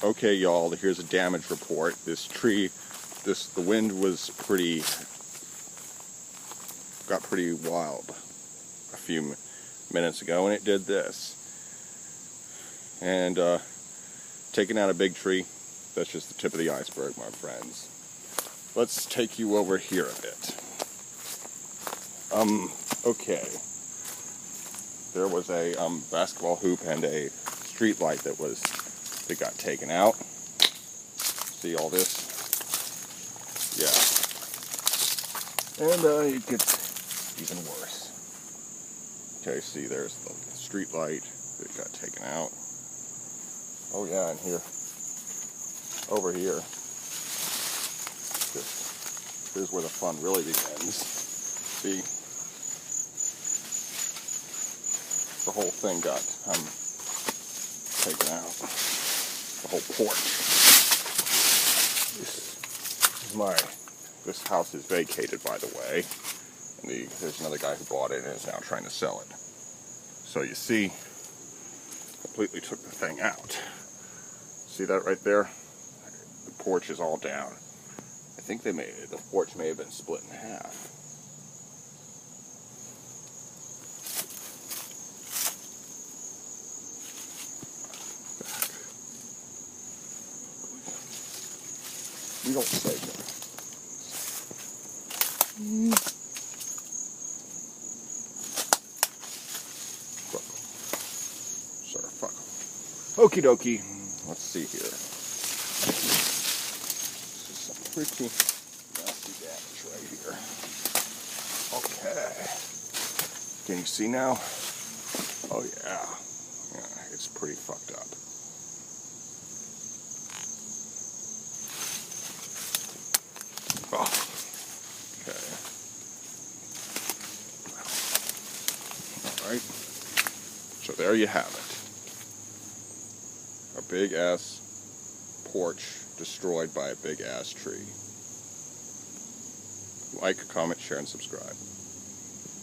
Okay, y'all, here's a damage report. This tree, the wind was got pretty wild a few minutes ago, and it did this. And taking out a big tree, that's just the tip of the iceberg, my friends. Let's take you over here a bit. Okay. There was a basketball hoop and a street light that got taken out. See all this? Yeah. And it gets even worse. Okay, see there's the street light that got taken out. Oh yeah, and here. Over here. Here's where the fun really begins. See? The whole thing got taken out. The whole porch. This house is vacated, by the way. And there's another guy who bought it and is now trying to sell it. So you see, completely took the thing out. See that right there? The porch is all down. I think the porch may have been split in half. You don't say that. Sir, fuck. Okie dokie. Let's see here. This is some pretty nasty damage right here. Okay. Can you see now? Oh yeah. Yeah, it's pretty fucked up. Oh, okay. Alright. So there you have it. A big ass porch destroyed by a big ass tree. Like, comment, share, and subscribe.